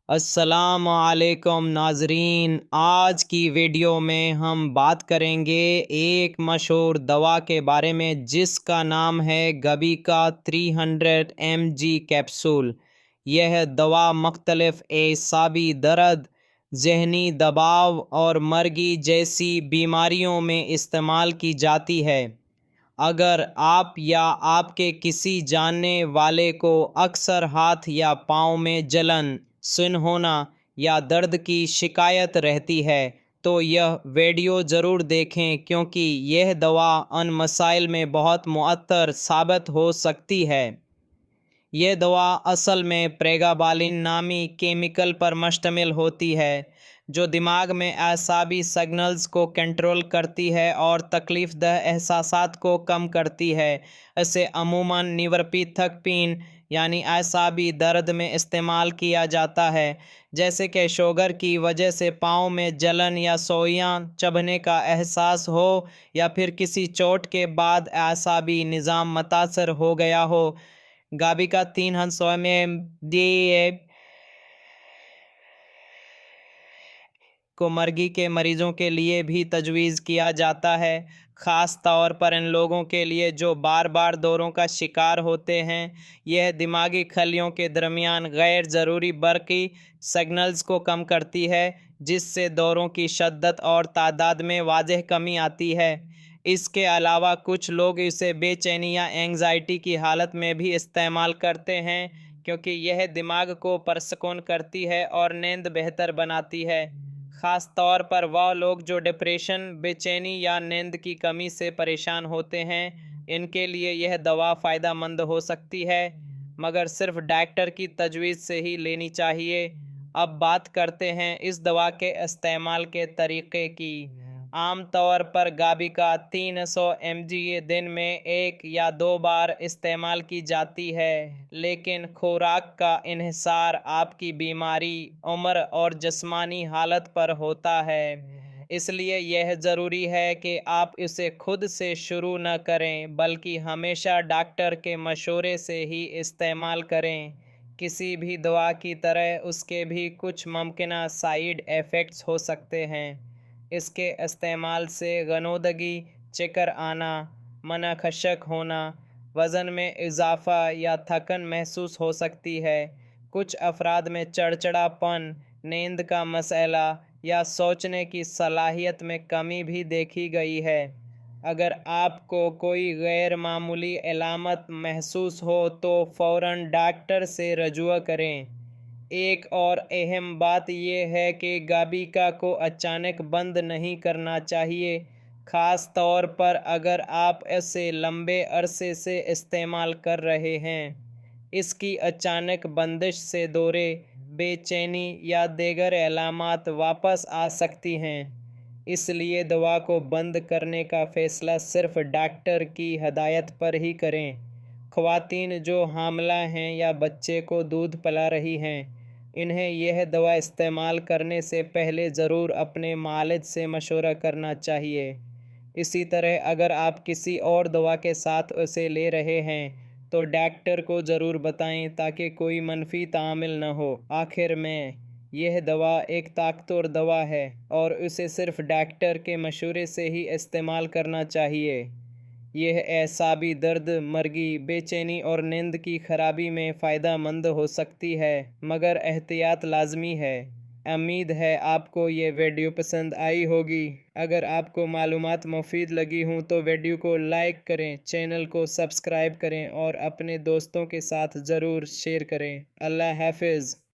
السلام علیکم ناظرین، آج کی ویڈیو میں ہم بات کریں گے ایک مشہور دوا کے بارے میں جس کا نام ہے گابیکا 300 mg کیپسول۔ یہ دوا مختلف اعصابی درد، ذہنی دباؤ اور مرگی جیسی بیماریوں میں استعمال کی جاتی ہے۔ اگر آپ یا آپ کے کسی جاننے والے کو اکثر ہاتھ یا پاؤں میں جلن، سن ہونا یا درد کی شکایت رہتی ہے تو یہ ویڈیو ضرور دیکھیں، کیونکہ یہ دوا ان مسائل میں بہت مؤثر ثابت ہو سکتی ہے۔ یہ دوا اصل میں پریگابالن نامی کیمیکل پر مشتمل ہوتی ہے جو دماغ میں اعصابی سگنلز کو کنٹرول کرتی ہے اور تکلیف دہ احساسات کو کم کرتی ہے۔ اسے عموماً نیوروپیتھک پین یعنی اعصابی درد میں استعمال کیا جاتا ہے، جیسے کہ شوگر کی وجہ سے پاؤں میں جلن یا سوئیاں چبھنے کا احساس ہو، یا پھر کسی چوٹ کے بعد اعصابی نظام متاثر ہو گیا ہو۔ گابیکا 300 mg کو مرگی کے مریضوں کے لیے بھی تجویز کیا جاتا ہے، خاص طور پر ان لوگوں کے لیے جو بار بار دوروں کا شکار ہوتے ہیں۔ یہ دماغی خلیوں کے درمیان غیر ضروری برقی سگنلز کو کم کرتی ہے، جس سے دوروں کی شدت اور تعداد میں واضح کمی آتی ہے۔ اس کے علاوہ کچھ لوگ اسے بے چینی یا اینگزائٹی کی حالت میں بھی استعمال کرتے ہیں، کیونکہ یہ دماغ کو پرسکون کرتی ہے اور نیند بہتر بناتی ہے۔ خاص طور پر وہ لوگ جو ڈپریشن، بے چینی یا نیند کی کمی سے پریشان ہوتے ہیں، ان کے لیے یہ دوا فائدہ مند ہو سکتی ہے، مگر صرف ڈاکٹر کی تجویز سے ہی لینی چاہیے۔ اب بات کرتے ہیں اس دوا کے استعمال کے طریقے کی۔ عام طور پر گابیکا 300 mg دن میں 1 یا 2 بار استعمال کی جاتی ہے، لیکن خوراک کا انحصار آپ کی بیماری، عمر اور جسمانی حالت پر ہوتا ہے۔ اس لیے یہ ضروری ہے کہ آپ اسے خود سے شروع نہ کریں، بلکہ ہمیشہ ڈاکٹر کے مشورے سے ہی استعمال کریں۔ کسی بھی دوا کی طرح اس کے بھی کچھ ممکنہ سائیڈ ایفیکٹس ہو سکتے ہیں۔ اس کے استعمال سے غنودگی، چکر آنا، منہ خشک ہونا، وزن میں اضافہ یا تھکن محسوس ہو سکتی ہے۔ کچھ افراد میں چڑچڑاپن، نیند کا مسئلہ یا سوچنے کی صلاحیت میں کمی بھی دیکھی گئی ہے۔ اگر آپ کو کوئی غیر معمولی علامت محسوس ہو تو فوراً ڈاکٹر سے رجوع کریں۔ ایک اور اہم بات یہ ہے کہ گابیکا کو اچانک بند نہیں کرنا چاہیے، خاص طور پر اگر آپ اسے لمبے عرصے سے استعمال کر رہے ہیں۔ اس کی اچانک بندش سے دورے، بے چینی یا دیگر علامات واپس آ سکتی ہیں۔ اس لیے دوا کو بند کرنے کا فیصلہ صرف ڈاکٹر کی ہدایت پر ہی کریں۔ خواتین جو حاملہ ہیں یا بچے کو دودھ پلا رہی ہیں، انہیں یہ دوا استعمال کرنے سے پہلے ضرور اپنے معالج سے مشورہ کرنا چاہیے۔ اسی طرح اگر آپ کسی اور دوا کے ساتھ اسے لے رہے ہیں تو ڈاکٹر کو ضرور بتائیں تاکہ کوئی منفی تعامل نہ ہو۔ آخر میں، یہ دوا ایک طاقتور دوا ہے اور اسے صرف ڈاکٹر کے مشورے سے ہی استعمال کرنا چاہیے۔ یہ اعصابی درد، مرگی، بے چینی اور نیند کی خرابی میں فائدہ مند ہو سکتی ہے، مگر احتیاط لازمی ہے۔ امید ہے آپ کو یہ ویڈیو پسند آئی ہوگی۔ اگر آپ کو معلومات مفید لگی ہوں تو ویڈیو کو لائک کریں، چینل کو سبسکرائب کریں اور اپنے دوستوں کے ساتھ ضرور شیئر کریں۔ اللہ حافظ۔